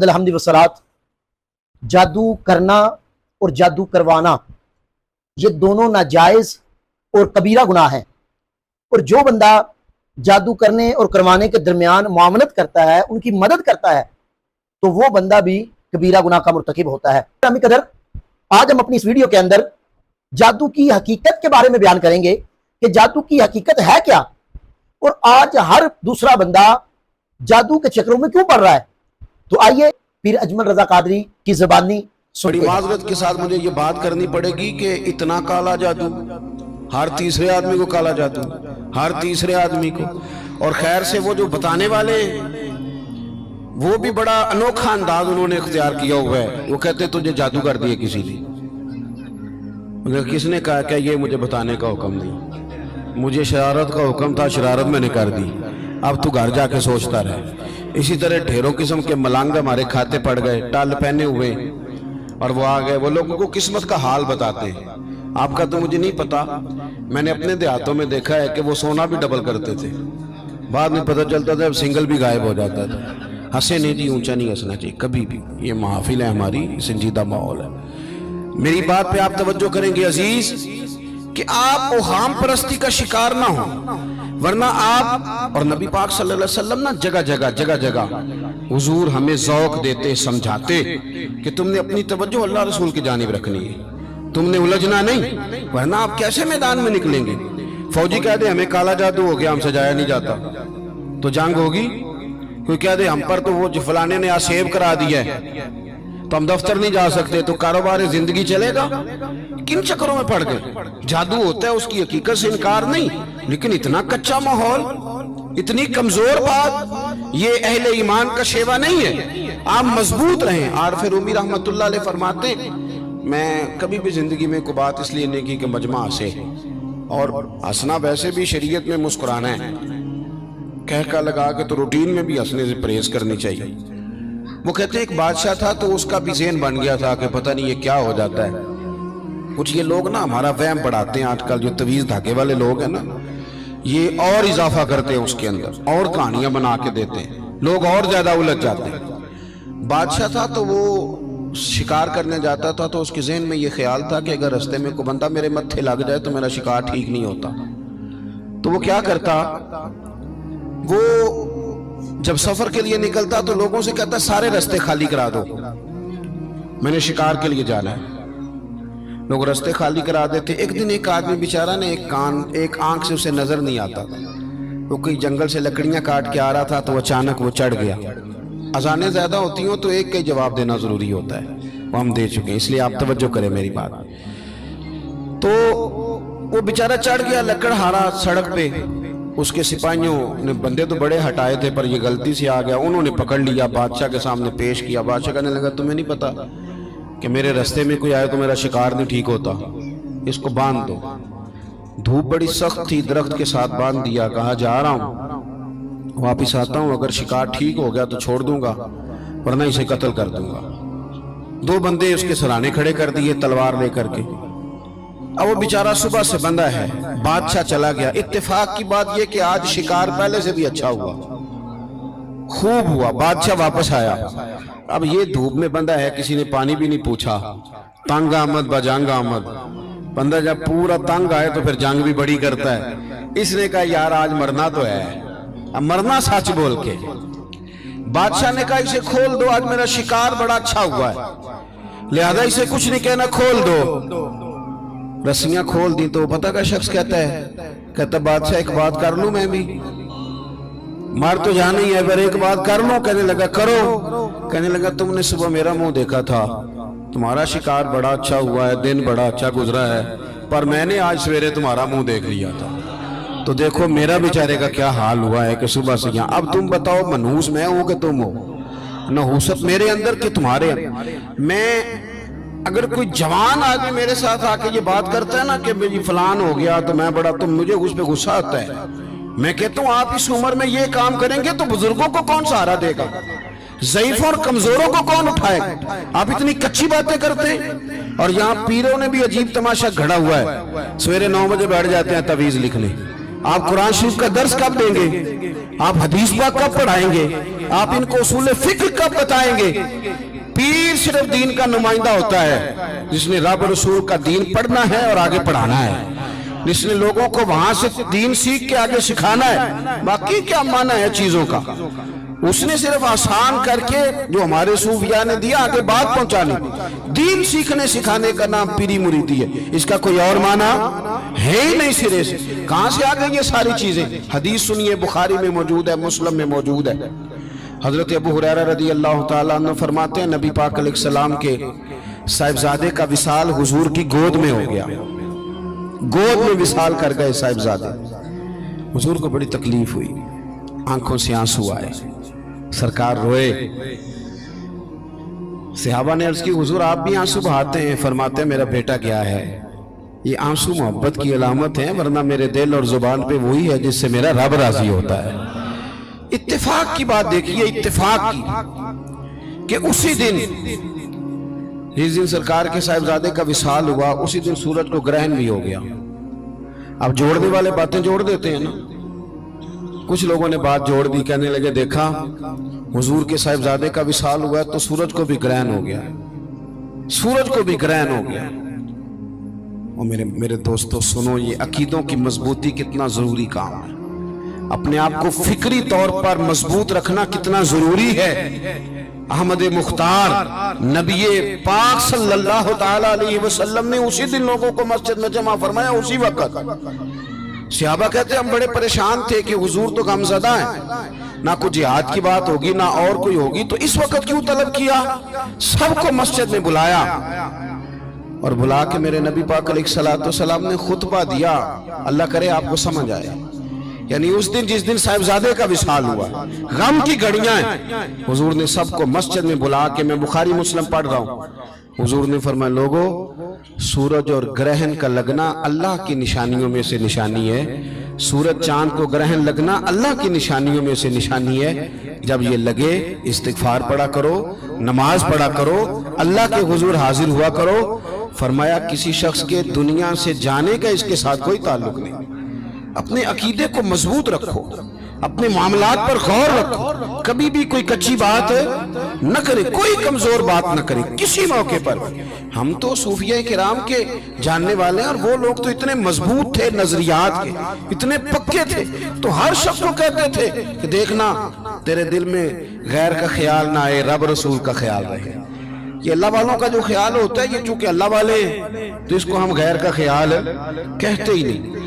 الحمد وسلات، جادو کرنا اور جادو کروانا یہ دونوں ناجائز اور کبیرہ گناہ ہیں، اور جو بندہ جادو کرنے اور کروانے کے درمیان معاونت کرتا ہے، ان کی مدد کرتا ہے، تو وہ بندہ بھی کبیرہ گناہ کا مرتکب ہوتا ہے۔ امی قدر، آج ہم اپنی اس ویڈیو کے اندر جادو کی حقیقت کے بارے میں بیان کریں گے کہ جادو کی حقیقت ہے کیا، اور آج ہر دوسرا بندہ جادو کے چکروں میں کیوں پڑ رہا ہے۔ تو آئیے پیر اجمل رضا قادری کی زبانی بڑی معذرت کے ساتھ مجھے یہ بات کرنی پڑے گی کہ اتنا کالا جادو، ہر تیسرے آدمی کو کالا جادو، ہر تیسرے آدمی کو، اور خیر سے وہ جو بتانے والے وہ بھی بڑا انوکھا انداز انہوں نے اختیار کیا ہوا ہے۔ وہ کہتے تجھے جادو کر دیا کسی نے، مگر کس نے کہا کہ یہ مجھے بتانے کا حکم نہیں، مجھے شرارت کا حکم تھا، شرارت میں نے کر دی، اب تو گھر جا کے سوچتا رہے۔ اسی طرح ڈھیروں قسم کے ملنگ ہمارے کھاتے پڑ گئے، ٹال پہنے ہوئے، اور وہ آ گئے، وہ لوگوں کو قسمت کا حال بتاتے ہیں۔ آپ کا تو مجھے نہیں پتا، میں نے اپنے دیہاتوں میں دیکھا ہے کہ وہ سونا بھی ڈبل کرتے تھے، بعد میں پتہ چلتا تھا سنگل بھی غائب ہو جاتا تھا۔ ہنسے نہیں جی، اونچا نہیں ہنسنا چاہیے کبھی بھی، یہ محافل ہے ہماری، سنجیدہ ماحول ہے۔ میری بات پہ آپ توجہ کریں گے عزیز، کہ آپ اوہام پرستی کا شکار نہ ہوں، ورنہ آپ اور نبی پاک صلی اللہ علیہ وسلم نا جگہ جگہ حضور ہمیں ذوق دیتے، سمجھاتے کہ تم نے اپنی توجہ اللہ رسول کی جانب رکھنی ہے، تم نے الجھنا نہیں، ورنہ آپ کیسے میدان میں نکلیں گے۔ فوجی کہہ دے ہمیں کالا جادو ہو گیا، ہم سے جایا نہیں جاتا، تو جنگ ہوگی۔ کوئی کہہ دے ہم پر تو وہ فلانے نے سیو کرا دیا ہے تو ہم دفتر نہیں جا سکتے، تو کاروبار زندگی چلے گا۔ کن چکروں میں پڑ گئے؟ جادو ہوتا ہے، اس کی حقیقت سے انکار نہیں، لیکن اتنا کچا ماحول، اتنی کمزور بات، یہ اہل ایمان کا شیوا نہیں ہے۔ آپ مضبوط رہیں۔ عارف رومی رحمت اللہ علیہ فرماتے، میں کبھی بھی زندگی میں کوئی بات اس لیے نہیں کی کہ مجمع ہنسے، اور ہنسنا ویسے بھی شریعت میں مسکرانا ہے، کہہ لگا کے تو روٹین میں بھی ہنسنے سے پرہیز کرنی چاہیے۔ وہ کہتے ہیں ایک بادشاہ تھا تو اس کا بھی ذہن بن گیا تھا کہ پتہ نہیں یہ کیا ہو جاتا ہے۔ کچھ یہ لوگ نا ہمارا وہم بڑھاتے ہیں، آج کل جو تویز دھاگے والے لوگ ہیں نا، یہ اور اضافہ کرتے ہیں اس کے اندر، اور کہانیاں بنا کے دیتے ہیں، لوگ اور زیادہ الجھ جاتے ہیں۔ بادشاہ تھا تو وہ شکار کرنے جاتا تھا، تو اس کے ذہن میں یہ خیال تھا کہ اگر رستے میں کوئی بندہ میرے متھے لگ جائے تو میرا شکار ٹھیک نہیں ہوتا۔ تو وہ کیا کرتا، وہ جب سفر کے لیے نکلتا تو لوگوں سے کہتا سارے رستے خالی کرا دو، میں نے شکار کے لیے جانا ہے۔ لوگ رستے خالی کرا دیتے۔ ایک دن ایک آدمی بیچارہ نے ایک آنکھ سے اسے نظر نہیں آتا، وہ کوئی جنگل سے لکڑیاں کاٹ کے آ رہا تھا، تو اچانک وہ چڑھ گیا۔ اذانیں زیادہ ہوتی ہوں تو ایک کا ہی جواب دینا ضروری ہوتا ہے، وہ ہم دے چکے ہیں، اس لیے آپ توجہ کریں میری بات۔ تو وہ بیچارہ چڑھ گیا لکڑ ہارا سڑک پہ، اس کے سپاہیوں نے بندے تو بڑے ہٹائے تھے پر یہ غلطی سے آ گیا، انہوں نے پکڑ لیا، بادشاہ کے سامنے پیش کیا۔ بادشاہ کہنے لگا تمہیں نہیں پتا کہ میرے رستے میں کوئی آئے تو میرا شکار نہیں ٹھیک ہوتا، اس کو باندھ دو۔ دھوپ بڑی سخت تھی، درخت کے ساتھ باندھ دیا، کہا جا رہا ہوں، واپس آتا ہوں، اگر شکار ٹھیک ہو گیا تو چھوڑ دوں گا، ورنہ اسے قتل کر دوں گا۔ دو بندے اس کے سرانے کھڑے کر دیے تلوار لے کر کے۔ اب وہ بیچارہ صبح سے بندہ ہے، بادشاہ چلا گیا۔ اتفاق کی بات یہ کہ آج شکار پہلے سے بھی اچھا ہوا، خوب ہوا، بادشاہ واپس آیا۔ اب یہ دھوپ میں بندہ ہے، کسی نے پانی بھی نہیں پوچھا، تنگ آمد بجنگ آمد، بندہ جب پورا تنگ آئے تو پھر جنگ بھی بڑی کرتا ہے۔ اس نے کہا یار آج مرنا تو ہے، اب مرنا سچ بول کے۔ بادشاہ نے کہا اسے کھول دو، آج میرا شکار بڑا اچھا ہوا ہے، لہذا اسے کچھ نہیں کہنا، کھول دو۔ رسیاں کھول دی تو پتہ کا شخص کہتا بادشاہ ایک بات کر لوں میں بھی، مار تو جانا ہی ہے پر ایک بات کر لوں۔ کہنے لگا کرو۔ کہنے لگا تم نے صبح میرا منہ دیکھا تھا، تمہارا شکار بڑا اچھا ہوا ہے، دن بڑا اچھا گزرا ہے، پر میں نے آج سویرے تمہارا منہ دیکھ لیا تھا، تو دیکھو میرا بیچارے کا کیا حال ہوا ہے کہ صبح سے یہاں۔ اب تم بتاؤ منحوس میں ہوں کہ تم ہو؟ نحوست میرے اندر کہ تمہارے اندر؟ میں اگر کوئی جوان آدمی میرے ساتھ آ کے یہ بات کرتا ہے نا کہ میری فلان ہو گیا تو میں بڑا، تو مجھے اس پہ غصہ آتا ہے۔ میں کہتا ہوں آپ اس عمر میں یہ کام کریں گے تو بزرگوں کو کون سہارا دے گا، ضعیفوں اور کمزوروں کو کون اٹھائے گا؟ آپ اتنی کچی باتیں کرتے ہیں۔ اور یہاں پیروں نے بھی عجیب تماشا گھڑا ہوا ہے، سویرے 9 بجے بیٹھ جاتے ہیں تعویذ لکھنے۔ آپ قرآن شریف کا درس کب دیں گے؟ آپ حدیث پاک کب پڑھائیں گے؟ آپ ان کو اصول فکر کب بتائیں گے؟ پیر صرف دین کا نمائندہ ہوتا ہے جس نے رب رسول کا دین پڑھنا ہے اور آگے پڑھانا ہے، جس نے لوگوں کو وہاں سے دین سیکھ کے آگے سکھانا ہے۔ باقی کیا معنی ہے چیزوں کا؟ اس نے صرف آسان کر کے جو ہمارے صوفیاء نے دیا آگے بات پہنچانی۔ دین سیکھنے سکھانے کا نام پیری مریدی ہے، اس کا کوئی اور معنی ہے ہی نہیں سرے سے۔ کہاں سے آ گئی یہ ساری چیزیں؟ حدیث سنیے، بخاری میں موجود ہے، مسلم میں موجود ہے۔ حضرت ابو ہریرہ رضی اللہ تعالیٰ عنہ فرماتے ہیں نبی پاک علیہ السلام کے صاحبزادے کا وصال حضور کی گود میں ہو گیا، گود میں وصال کر گئے صاحبزادے۔ حضور کو بڑی تکلیف ہوئی، آنکھوں سے آنسو آئے، سرکار روئے۔ صحابہ نے عرض کی حضور آپ بھی آنسو بہاتے ہیں؟ فرماتے ہیں میرا بیٹا گیا ہے، یہ آنسو محبت کی علامت ہیں، ورنہ میرے دل اور زبان پہ وہی ہے جس سے میرا رب راضی ہوتا ہے۔ اتفاق کی بات دیکھیے، اتفاق کی کہ اسی دن جس دن سرکار کے صاحبزادے کا وصال ہوا اسی دن سورج کو گرہن بھی ہو گیا۔ اب جوڑنے والے باتیں جوڑ دیتے ہیں نا، کچھ لوگوں نے بات جوڑ دی، کہنے لگے دیکھا حضور کے صاحبزادے کا وصال ہوا تو سورج کو بھی گرہن ہو گیا، سورج کو بھی گرہن ہو گیا۔ اور میرے دوستو سنو، یہ عقیدوں کی مضبوطی کتنا ضروری کام ہے، اپنے آپ کو فکری طور پر مضبوط رکھنا کتنا ضروری ہے۔ احمد مختار نبی پاک صلی اللہ تعالی علیہ وسلم نے اسی دن لوگوں کو مسجد میں جمع فرمایا، اسی وقت۔ صحابہ کہتے ہیں ہم بڑے پریشان تھے کہ حضور تو غمزدہ ہیں، نہ کوئی جہاد کی بات ہوگی نہ اور کوئی ہوگی، تو اس وقت کیوں طلب کیا؟ سب کو مسجد میں بلایا اور بلا کے میرے نبی پاک علیہ السلام نے خطبہ دیا، اللہ کرے آپ کو سمجھ آئے۔ یعنی اس دن جس دن صاحبزادے کا وصال ہوا، غم کی گھڑیاں ہیں، حضور نے سب کو مسجد میں بلا کے، میں بخاری مسلم پڑھ رہا ہوں، حضور نے فرمایا لوگو سورج اور گرہن کا لگنا اللہ کی نشانیوں میں سے نشانی ہے، سورج چاند کو گرہن لگنا اللہ کی نشانیوں میں سے نشانی ہے، جب یہ لگے استغفار پڑھا کرو، نماز پڑھا کرو، اللہ کے حضور حاضر ہوا کرو۔ فرمایا کسی شخص کے دنیا سے جانے کا اس کے ساتھ کوئی تعلق نہیں۔ اپنے عقیدے کو مضبوط رکھو، اپنے معاملات پر غور رکھو، کبھی بھی کوئی کچی بات نہ کرے، کوئی کمزور بات نہ کرے کسی موقع پر۔ ہم تو صوفیاء کرام کے جاننے والے ہیں، اور وہ لوگ تو اتنے مضبوط تھے نظریات کے، اتنے پکے تھے، تو ہر شخص کو کہتے تھے کہ دیکھنا تیرے دل میں غیر کا خیال نہ آئے، رب رسول کا خیال رہے۔ یہ اللہ والوں کا جو خیال ہوتا ہے، یہ چونکہ اللہ والے ہیں تو اس کو ہم غیر کا خیال کہتے ہی نہیں۔